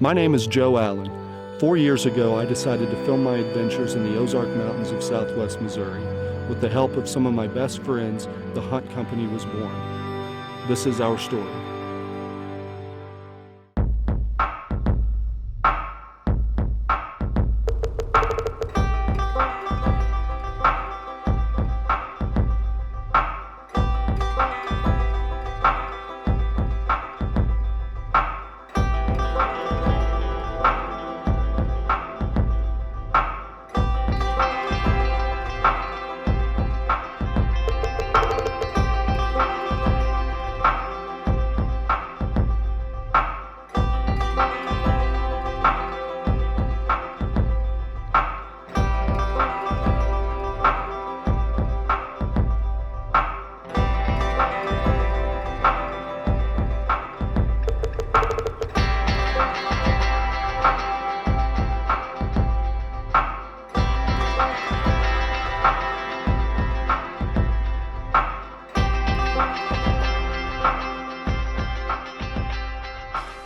My name is Joe Allen. 4 years ago, I decided to film my adventures in the Ozark Mountains of southwest Missouri. With the help of some of my best friends, the Hunt Company was born. This is our story.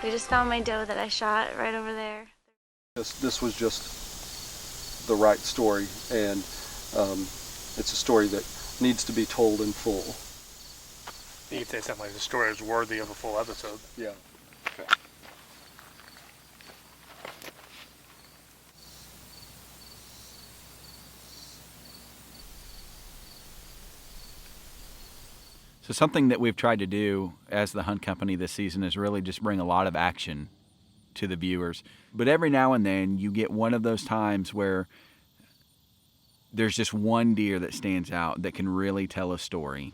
We just found my doe that I shot right over there. This was just the right story, and it's a story that needs to be told in full. You could say something like the story is worthy of a full episode. Yeah. Okay. So something that we've tried to do as the Hunt Company this season is really just bring a lot of action to the viewers. But every now and then you get one of those times where there's just one deer that stands out that can really tell a story.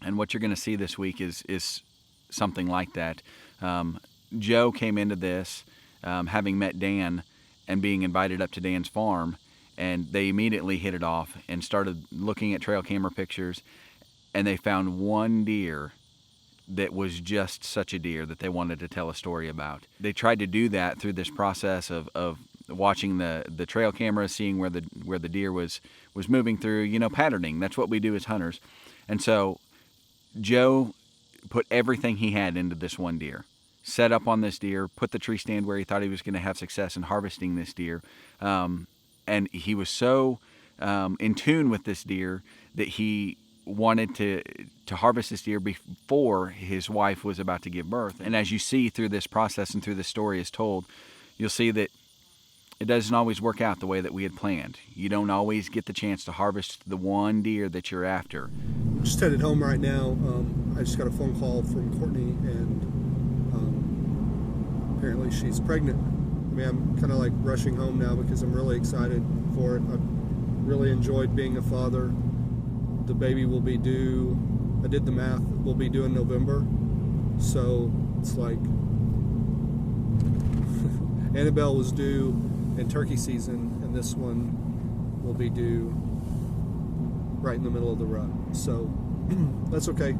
And what you're going to see this week is something like that. Joe came into this having met Dan and being invited up to Dan's farm, and they immediately hit it off and started looking at trail camera pictures. And they found one deer that was just such a deer that they wanted to tell a story about. They tried to do that through this process of watching the trail camera, seeing where the deer was moving through, patterning. That's what we do as hunters. And so Joe put everything he had into this one deer, set up on this deer, put the tree stand where he thought he was going to have success in harvesting this deer. And he was so in tune with this deer that he wanted to harvest this deer before his wife was about to give birth. And as you see through this process and through the story is told, you'll see that it doesn't always work out the way that we had planned. You don't always get the chance to harvest the one deer that you're after. I'm just headed home right now. I just got a phone call from Courtney, and apparently she's pregnant. I mean, I'm kind of like rushing home now because I'm really excited for it. I've really enjoyed being a father. The baby will be due, I did the math, will be due in November. So it's like Annabelle was due in turkey season, and this one will be due right in the middle of the rut. So that's okay.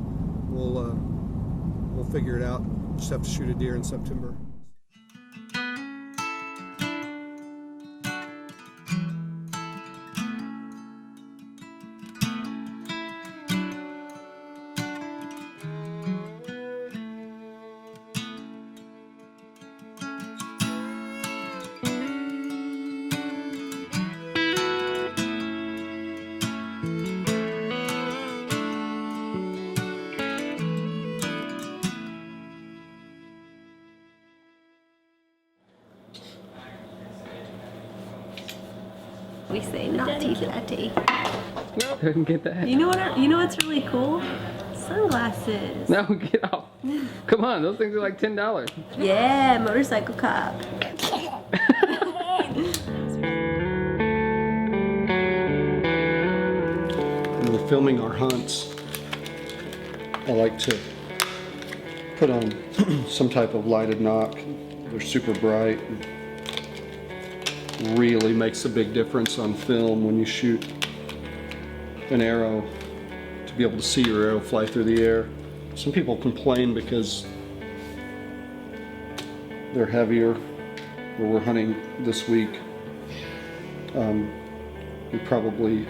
We'll figure it out. Just have to shoot a deer in September. We say naughty daddy. No, couldn't get that. You know what's really cool? Sunglasses. No, get off. Come on, those things are like $10. Yeah, motorcycle cop. When we're filming our hunts, I like to put on some type of lighted knock. They're super bright. Really makes a big difference on film when you shoot an arrow, to be able to see your arrow fly through the air. Some people complain because they're heavier, where we're hunting this week. We probably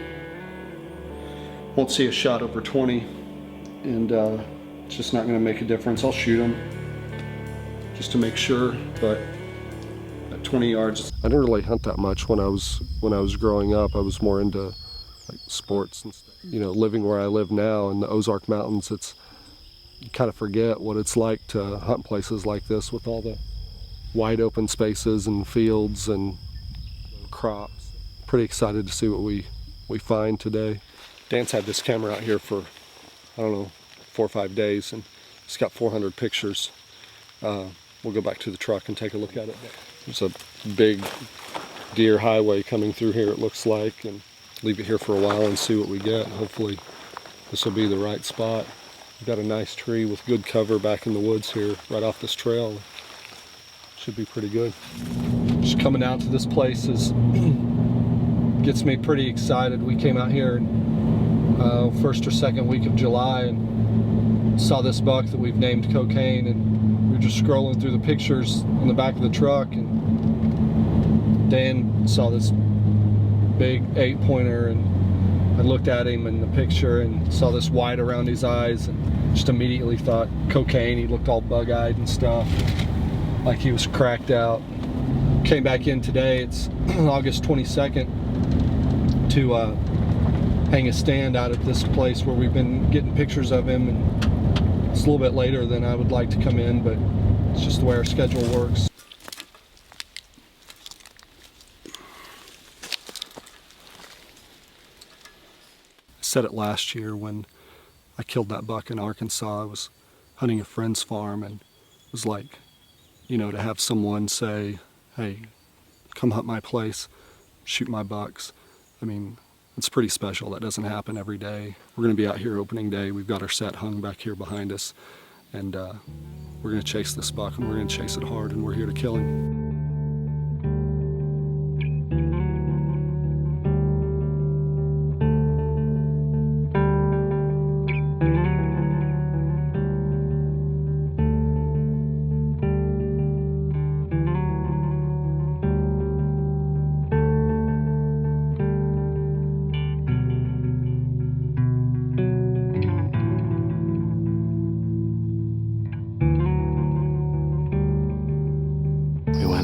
won't see a shot over 20, and it's just not going to make a difference. I'll shoot them just to make sure, but 20 yards. I didn't really hunt that much when I was growing up. I was more into like sports and stuff. You know, living where I live now in the Ozark Mountains, you kind of forget what it's like to hunt places like this with all the wide open spaces and fields and crops. Pretty excited to see what we find today. Dan's had this camera out here for, I don't know, 4 or 5 days, and it's got 400 pictures. We'll go back to the truck and take a look at it. There's a big deer highway coming through here, it looks like, and leave it here for a while and see what we get. Hopefully this will be the right spot. We've got a nice tree with good cover back in the woods here, right off this trail. Should be pretty good. Just coming out to this place gets me pretty excited. We came out here first or second week of July and saw this buck that we've named Cocaine, and we were just scrolling through the pictures on the back of the truck, and Dan saw this big 8-pointer, and I looked at him in the picture and saw this white around his eyes and just immediately thought Cocaine. He looked all bug-eyed and stuff, like he was cracked out. Came back in today, it's August 22nd, to hang a stand out at this place where we've been getting pictures of him, and it's a little bit later than I would like to come in, but it's just the way our schedule works. I said it last year when I killed that buck in Arkansas. I was hunting a friend's farm, and it was like, you know, to have someone say, hey, come hunt my place, shoot my bucks. I mean, it's pretty special. That doesn't happen every day. We're going to be out here opening day. We've got our set hung back here behind us, and we're going to chase this buck, and we're going to chase it hard, and we're here to kill him.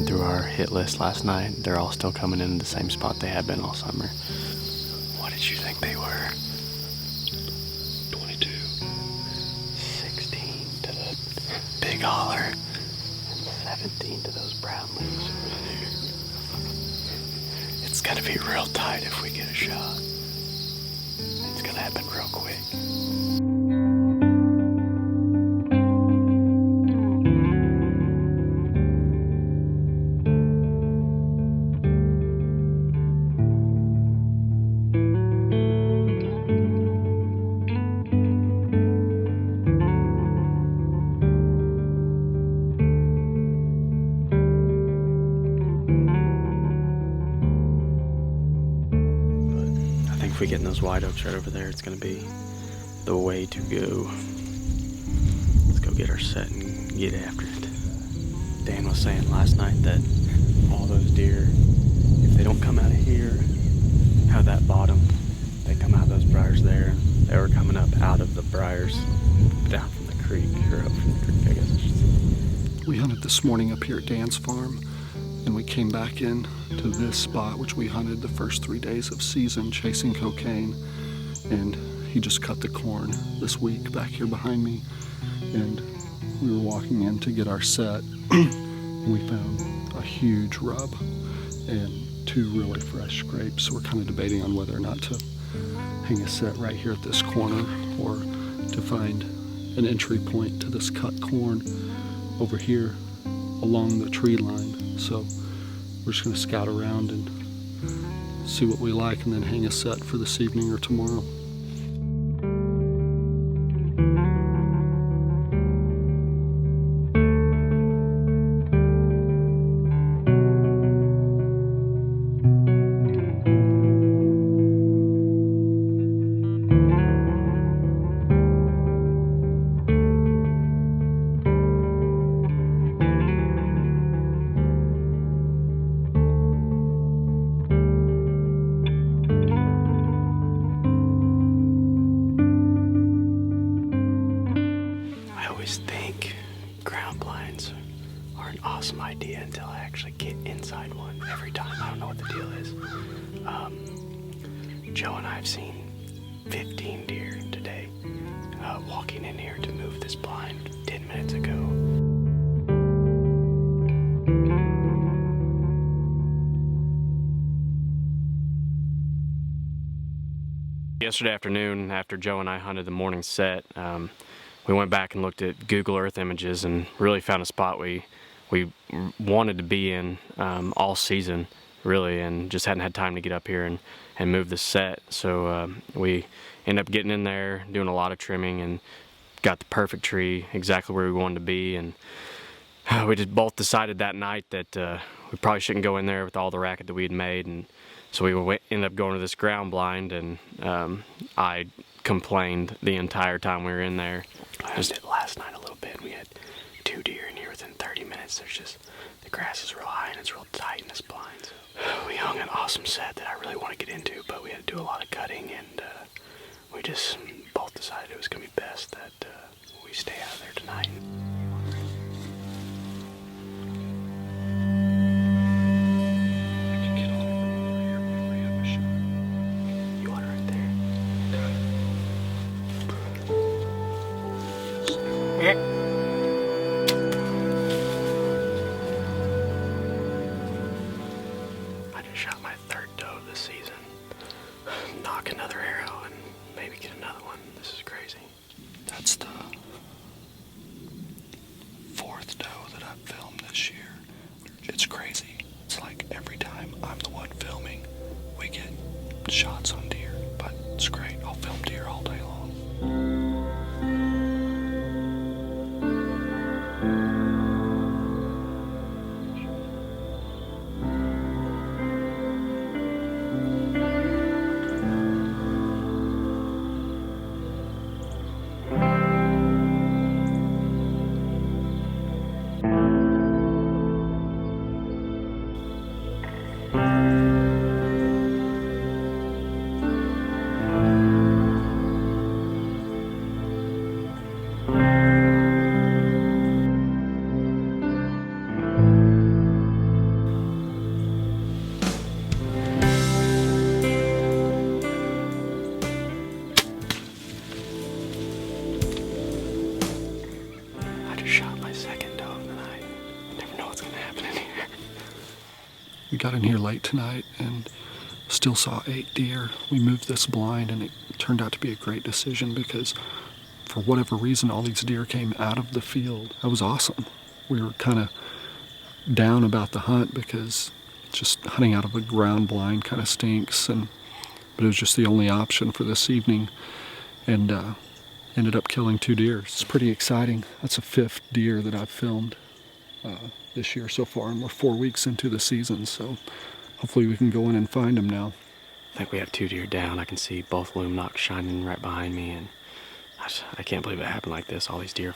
Through our hit list last night, they're all still coming in the same spot they have been all summer. What did you think they were? 22. 16 to the big holler, and 17 to those brown leaves over there. It's gonna be real tight if we get a shot. It's gonna happen real quick. If we get in those white oaks right over there, it's going to be the way to go. Let's go get our set and get after it. Dan was saying last night that all those deer, if they don't come out of here, out of that bottom, they come out of those briars there. They were coming up out of the briars, down from the creek, or up from the creek, I guess I should say. We hunted this morning up here at Dan's farm, and we came back in to this spot, which we hunted the first 3 days of season chasing Cocaine, and he just cut the corn this week back here behind me, and we were walking in to get our set and we found a huge rub and 2 really fresh scrapes. So we're kind of debating on whether or not to hang a set right here at this corner or to find an entry point to this cut corn over here along the tree line. So we're just going to scout around and see what we like and then hang a set for this evening or tomorrow. idea until I actually get inside one every time. I don't know what the deal is. Joe and I have seen 15 deer today, walking in here to move this blind 10 minutes ago. Yesterday afternoon, after Joe and I hunted the morning set, we went back and looked at Google Earth images and really found a spot we wanted to be in all season, really, and just hadn't had time to get up here and move the set. So we ended up getting in there, doing a lot of trimming, and got the perfect tree exactly where we wanted to be. And we just both decided that night that we probably shouldn't go in there with all the racket that we had made, and so we ended up going to this ground blind, and I complained the entire time we were in there. I just did last night a little bit. We had 2 deer in here within 30 minutes. There's just, the grass is real high and it's real tight in this blind. So we hung an awesome set that I really want to get into, but we had to do a lot of cutting, and we just both decided it was going to be best that we stay out of there tonight. I just shot my 3rd doe this season. Knock another arrow and maybe get another one. This is crazy. That's the 4th doe that I've filmed this year. It's crazy. It's like every time I'm the one filming, we get shots on deer. But it's great. I'll film deer all day long. We got in here late tonight and still saw 8 deer. We moved this blind and it turned out to be a great decision because for whatever reason all these deer came out of the field. That was awesome. We were kind of down about the hunt because just hunting out of a ground blind kind of stinks, but it was just the only option for this evening, and ended up killing 2 deer. It's pretty exciting. That's a 5th deer that I've filmed this year so far, and we're 4 weeks into the season, so hopefully we can go in and find them now. I think we have 2 deer down. I can see both loom knocks shining right behind me, and I can't believe it happened like this. All these deer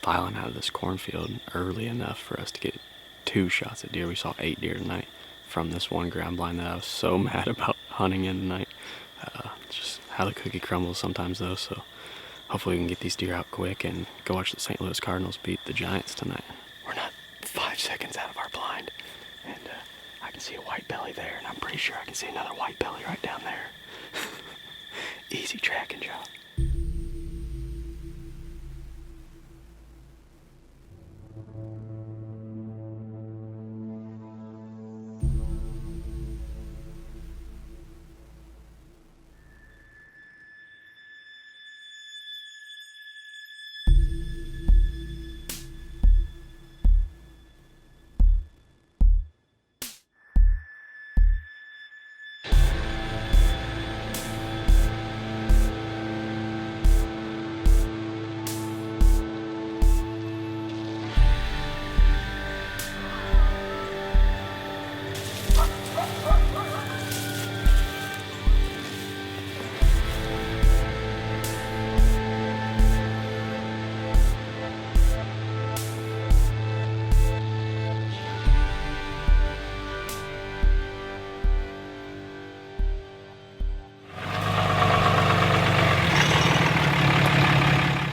filing out of this cornfield early enough for us to get 2 shots at deer. We saw 8 deer tonight from this one ground blind that I was so mad about hunting in tonight. It's just how the cookie crumbles sometimes, though, so hopefully we can get these deer out quick and go watch the St. Louis Cardinals beat the Giants tonight. We're not 5 seconds out of our blind, and I can see a white belly there, and I'm pretty sure I can see another white belly right down there. Easy tracking job.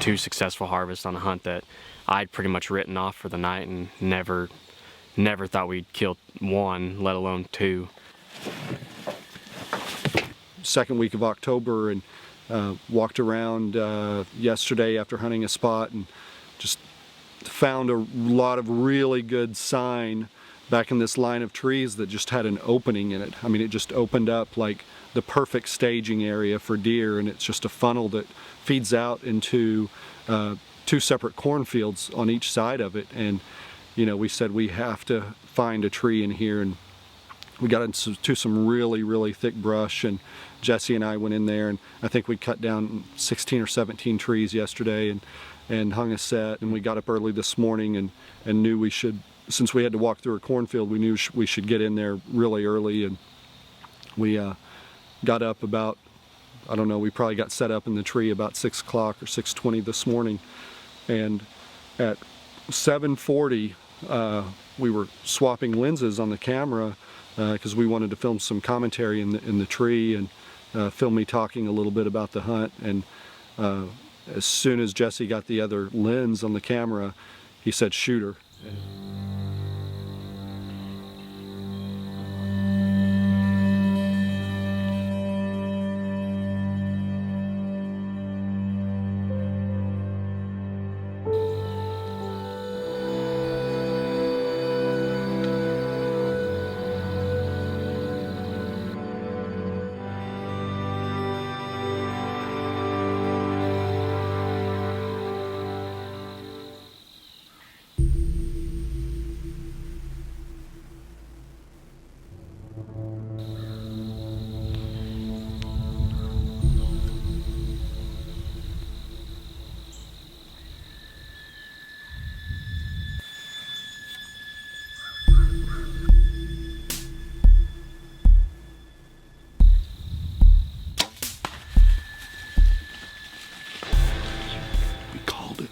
Two successful harvests on a hunt that I'd pretty much written off for the night and never never thought we'd kill one, let alone two. Second week of October, and walked around yesterday after hunting a spot and just found a lot of really good sign back in this line of trees that just had an opening in it. I mean, it just opened up like the perfect staging area for deer, and it's just a funnel that feeds out into two separate cornfields on each side of it. And you know, we said we have to find a tree in here, and we got into some really thick brush, and Jesse and I went in there, and I think we cut down 16 or 17 trees yesterday and hung a set. And we got up early this morning and knew we should, since we had to walk through a cornfield, we knew we should get in there really early. And we got up about, I don't know, we probably got set up in the tree about 6 o'clock or 6:20 this morning. And at 7:40, we were swapping lenses on the camera because we wanted to film some commentary in the tree and film me talking a little bit about the hunt. And as soon as Jesse got the other lens on the camera, he said, "Shoot her."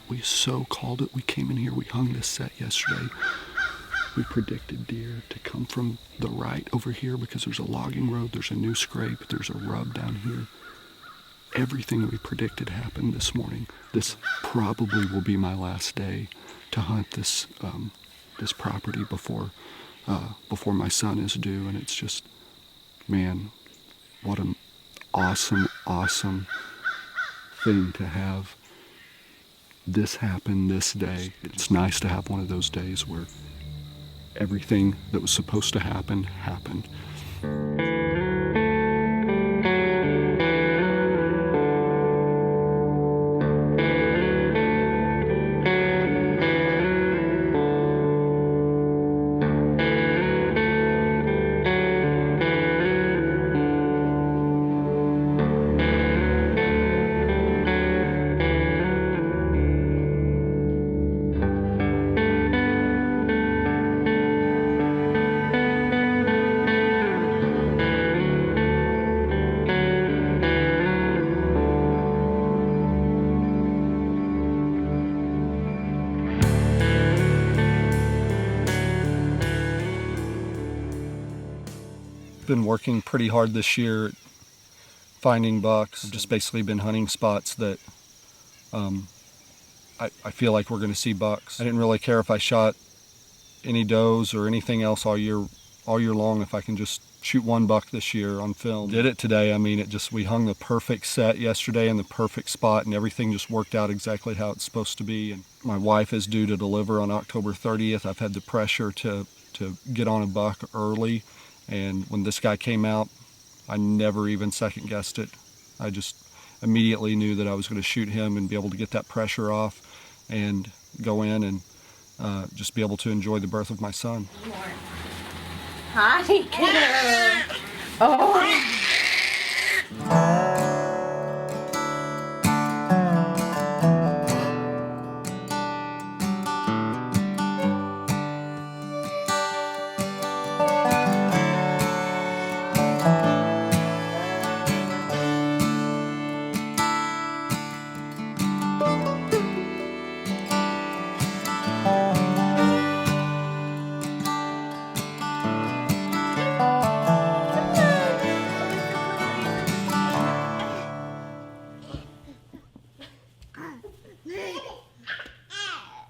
We so called it. We came in here, we hung this set yesterday. We predicted deer to come from the right over here because there's a logging road, there's a new scrape, there's a rub down here. Everything we predicted happened this morning. This probably will be my last day to hunt this this property before my son is due, and it's just, man, what an awesome thing to have this happen this day. It's nice to have one of those days where everything that was supposed to happen happened. Been working pretty hard this year at finding bucks. I've just basically been hunting spots that I feel like we're going to see bucks. I didn't really care if I shot any does or anything else all year long, if I can just shoot one buck this year on film. Did it today. I mean, we hung the perfect set yesterday in the perfect spot, and everything just worked out exactly how it's supposed to be. And my wife is due to deliver on October 30th. I've had the pressure to get on a buck early. And when this guy came out, I never even second guessed it. I just immediately knew that I was going to shoot him and be able to get that pressure off and go in and just be able to enjoy the birth of my son. Hi, kiddo. Oh.